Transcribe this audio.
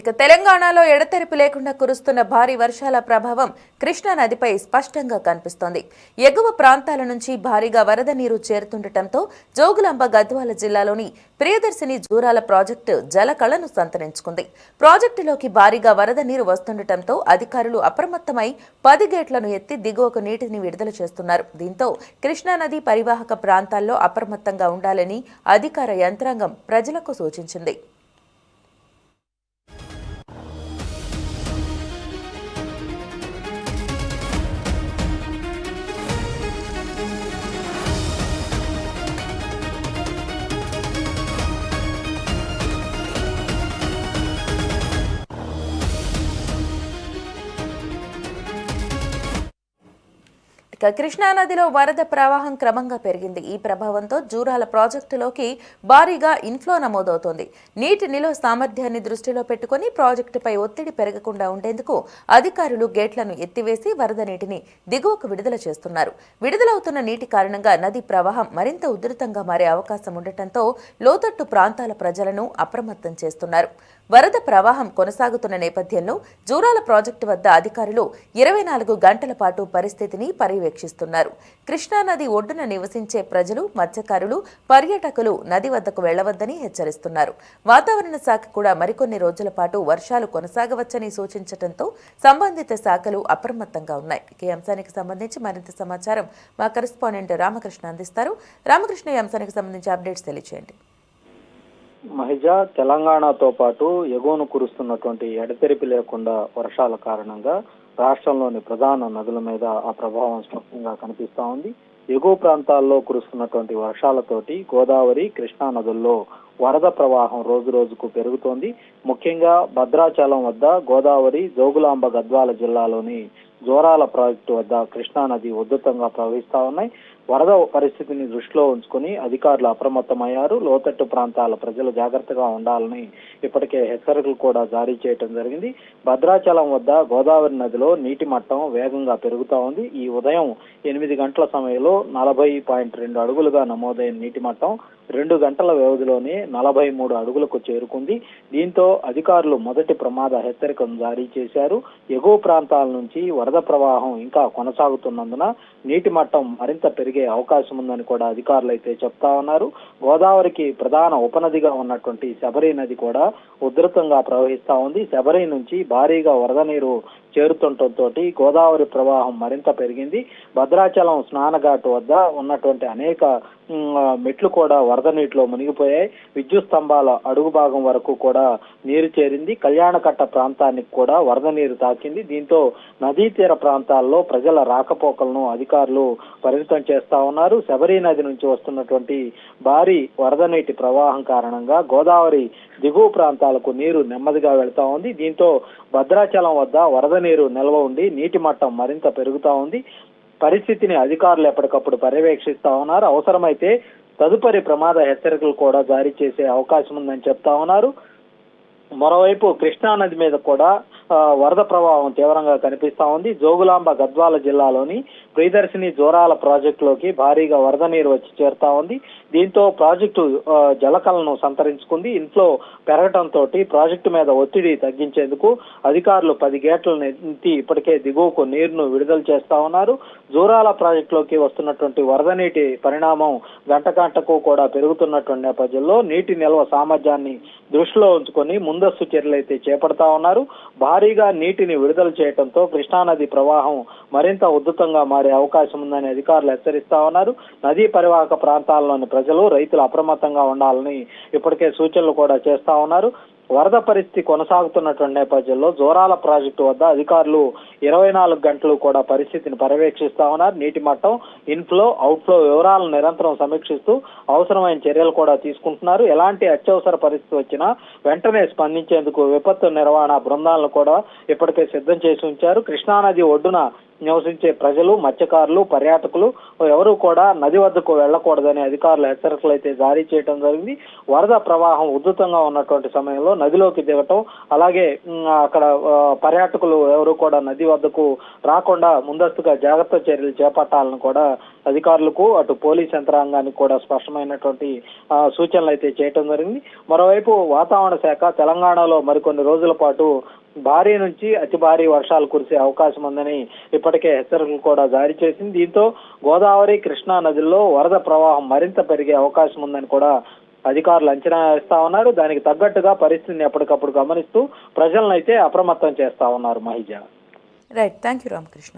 ఇక తెలంగాణలో ఎడతెరిపి లేకుండా కురుస్తున్న భారీ వర్షాల ప్రభావం కృష్ణా నదిపై స్పష్టంగా కనిపిస్తోంది. ఎగువ ప్రాంతాల నుంచి భారీగా వరద నీరు చేరుతుండటంతో జోగులాంబ గద్వాల జిల్లాలోని ప్రియదర్శిని జూరాల ప్రాజెక్టు జలకళను సంతరించుకుంది. ప్రాజెక్టులోకి భారీగా వరద నీరు వస్తుండటంతో అధికారులు అప్రమత్తమై 10 గేట్లను ఎత్తి దిగువకు నీటిని విడుదల చేస్తున్నారు. దీంతో కృష్ణా నది పరివాహక ప్రాంతాల్లో అప్రమత్తంగా ఉండాలని అధికార యంత్రాంగం ప్రజలకు సూచించింది. కృష్ణానదిలో వరద ప్రవాహం క్రమంగా పెరిగింది. ఈ ప్రభావంతో జూరాల ప్రాజెక్టులోకి భారీగా ఇన్ఫ్లో నమోదవుతోంది. నీటి నిల్వ సామర్థ్యాన్ని దృష్టిలో పెట్టుకుని ప్రాజెక్టుపై ఒత్తిడి పెరగకుండా ఉండేందుకు అధికారులు గేట్లను ఎత్తివేసి వరద నీటిని దిగువకు విడుదల చేస్తున్నారు. విడుదలవుతున్న నీటి కారణంగా నది ప్రవాహం మరింత ఉధృతంగా మారే అవకాశం ఉండటంతో లోతట్టు ప్రాంతాల ప్రజలను అప్రమత్తం చేస్తున్నారు. వరద ప్రవాహం కొనసాగుతున్న నేపథ్యంలో జూరాల ప్రాజెక్టు వద్ద అధికారులు 24 గంటల పాటు పరిస్థితిని పర్యవేక్షిస్తున్నారు. కృష్ణానది ఒడ్డున నివసించే ప్రజలు, మత్స్యకారులు, పర్యాటకులు నది వద్దకు వెళ్లవద్దని హెచ్చరిస్తున్నారు. వాతావరణ శాఖ కూడా మరికొన్ని రోజుల పాటు వర్షాలు కొనసాగవచ్చని సూచించడంతో సంబంధిత శాఖలు అప్రమత్తంగా ఉన్నాయి. ఈ అంశానికి సంబంధించి మరింత సమాచారం మా కరెస్పాండెంట్ రామకృష్ణ అందిస్తారు. రామకృష్ణ, ఈ అంశానికి సంబంధించి అప్డేట్స్ తెలియజేయండి. మహిజ, తెలంగాణతో పాటు ఎగువను కురుస్తున్నటువంటి ఎడతెరిపి లేకుండా వర్షాల కారణంగా రాష్ట్రంలోని ప్రధాన నదుల మీద ఆ ప్రభావం స్పష్టంగా కనిపిస్తా ఉంది. ఎగువ ప్రాంతాల్లో కురుస్తున్నటువంటి వర్షాలతోటి గోదావరి, కృష్ణా నదుల్లో వరద ప్రవాహం రోజు రోజుకు పెరుగుతోంది. ముఖ్యంగా భద్రాచలం వద్ద గోదావరి, జోగులాంబ గద్వాల జిల్లాలోని జోరాల ప్రాజెక్టు వద్ద కృష్ణా నది ఉధృతంగా ప్రవహిస్తా ఉన్నాయి. వరద పరిస్థితిని దృష్టిలో ఉంచుకుని అధికారులు అప్రమత్తమయ్యారు. లోతట్టు ప్రాంతాల ప్రజలు జాగ్రత్తగా ఉండాలని ఇప్పటికే హెచ్చరికలు కూడా జారీ చేయడం జరిగింది. భద్రాచలం వద్ద గోదావరి నదిలో నీటి మట్టం వేగంగా పెరుగుతా ఉంది. ఈ ఉదయం 8 గంటల సమయంలో 40.2 అడుగులుగా నమోదైన నీటి మట్టం 2 గంటల వ్యవధిలోనే 43 అడుగులకు చేరుకుంది. దీంతో అధికారులు మొదటి ప్రమాద హెచ్చరికను జారీ చేశారు. ఎగువ ప్రాంతాల నుంచి వరద ప్రవాహం ఇంకా కొనసాగుతున్నందున నీటి మట్టం మరింత పెరిగే అవకాశం ఉందని కూడా అధికారులు అయితే చెప్తా ఉన్నారు. గోదావరికి ప్రధాన ఉపనదిగా ఉన్నటువంటి శబరి నది కూడా ఉధృతంగా ప్రవహిస్తా ఉంది. శబరి నుంచి భారీగా వరద నీరు చేరుతుండటంతో గోదావరి ప్రవాహం మరింత పెరిగింది. భద్రాచలం స్నానఘాట్ వద్ద ఉన్నటువంటి అనేక మెట్లు కూడా వరద నీటిలో మునిగిపోయాయి. విద్యుత్ స్తంభాల అడుగు భాగం వరకు కూడా నీరు చేరింది. కళ్యాణకట్ట ప్రాంతానికి కూడా వరద నీరు తాకింది. దీంతో నదీ తీర ప్రాంతాల్లో ప్రజల రాకపోకలను అధికారులు పరిమితం చేస్తా ఉన్నారు. శబరి నది నుంచి వస్తున్నటువంటి భారీ వరద నీటి ప్రవాహం కారణంగా గోదావరి దిగువ ప్రాంతాలకు నీరు నెమ్మదిగా వెళ్తా ఉంది. దీంతో భద్రాచలం వద్ద వరద నీరు నిల్వ ఉండి నీటి మట్టం మరింత పెరుగుతా ఉంది. పరిస్థితిని అధికారులు ఎప్పటికప్పుడు పర్యవేక్షిస్తా ఉన్నారు. అవసరమైతే తదుపరి ప్రమాద హెచ్చరికలు కూడా జారీ చేసే అవకాశం ఉందని చెప్తా ఉన్నారు. మరోవైపు కృష్ణా నది మీద కూడా వరద ప్రభావం తీవ్రంగా కనిపిస్తా ఉంది. జోగులాంబ గద్వాల జిల్లాలోని ప్రియదర్శిని జూరాల ప్రాజెక్టులోకి భారీగా వరద నీరు వచ్చి చేరుతా ఉంది. దీంతో ప్రాజెక్టు జలకళను సంతరించుకుంది. ఇన్ఫ్లో పెరగడంతో ప్రాజెక్టు మీద ఒత్తిడి తగ్గించేందుకు అధికారులు 10 గేట్లను ఎత్తి ఇప్పటికే దిగువకు నీరును విడుదల చేస్తా ఉన్నారు. జూరాల ప్రాజెక్టులోకి వస్తున్నటువంటి వరద నీటి పరిణామం గంటకు కూడా పెరుగుతున్నటువంటి నేపథ్యంలో నీటి నిల్వ సామర్థ్యాన్ని దృష్టిలో ఉంచుకొని ముందస్తు చర్యలు అయితే చేపడతా ఉన్నారు. భారీగా నీటిని విడుదల చేయడంతో కృష్ణానది ప్రవాహం మరింత ఉధృతంగా మారే అవకాశం ఉందని అధికారులు హెచ్చరిస్తా ఉన్నారు. నదీ పరివాహక ప్రాంతాల్లోని ప్రజలు, రైతులు అప్రమత్తంగా ఉండాలని ఇప్పటికే సూచనలు కూడా చేస్తా ఉన్నారు. వరద పరిస్థితి కొనసాగుతున్నటువంటి నేపథ్యంలో జోరాల ప్రాజెక్టు వద్ద అధికారులు 24 గంటలు కూడా పరిస్థితిని పర్యవేక్షిస్తా ఉన్నారు. నీటి మట్టం, ఇన్ఫ్లో, అవుట్ఫ్లో వివరాలను నిరంతరం సమీక్షిస్తూ అవసరమైన చర్యలు కూడా తీసుకుంటున్నారు. ఎలాంటి అత్యవసర పరిస్థితి వచ్చినా వెంటనే స్పందించేందుకు విపత్తు నిర్వహణ బృందాలను కూడా ఇప్పటికే సిద్ధం చేసి ఉంచారు. కృష్ణానది ఒడ్డున నివసించే ప్రజలు, మత్స్యకారులు, పర్యాటకులు ఎవరు కూడా నది వద్దకు వెళ్లకూడదని అధికారులు హెచ్చరికలు అయితే జారీ చేయడం జరిగింది. వరద ప్రవాహం ఉధృతంగా ఉన్నటువంటి సమయంలో నదిలోకి దిగటం, అలాగే అక్కడ పర్యాటకులు ఎవరు కూడా నది వద్దకు రాకుండా ముందస్తుగా జాగ్రత్త చర్యలు చేపట్టాలని కూడా అధికారులకు, అటు పోలీస్ యంత్రాంగానికి కూడా స్పష్టమైనటువంటి సూచనలు అయితే చేయడం జరిగింది. మరోవైపు వాతావరణ శాఖ తెలంగాణలో మరికొన్ని రోజుల పాటు భారీ నుంచి అతి భారీ వర్షాలు కురిసే అవకాశం ఉందని ఇప్పటికే హెచ్చరికలు కూడా జారీ చేసింది. దీంతో గోదావరి, కృష్ణా నదుల్లో వరద ప్రవాహం మరింత పెరిగే అవకాశం ఉందని కూడా అధికారులు అంచనా వేస్తా ఉన్నారు. దానికి తగ్గట్టుగా పరిస్థితిని ఎప్పటికప్పుడు గమనిస్తూ ప్రజలను అయితే అప్రమత్తం చేస్తా ఉన్నారు. Mahija. Right, thank you Ramakrishna.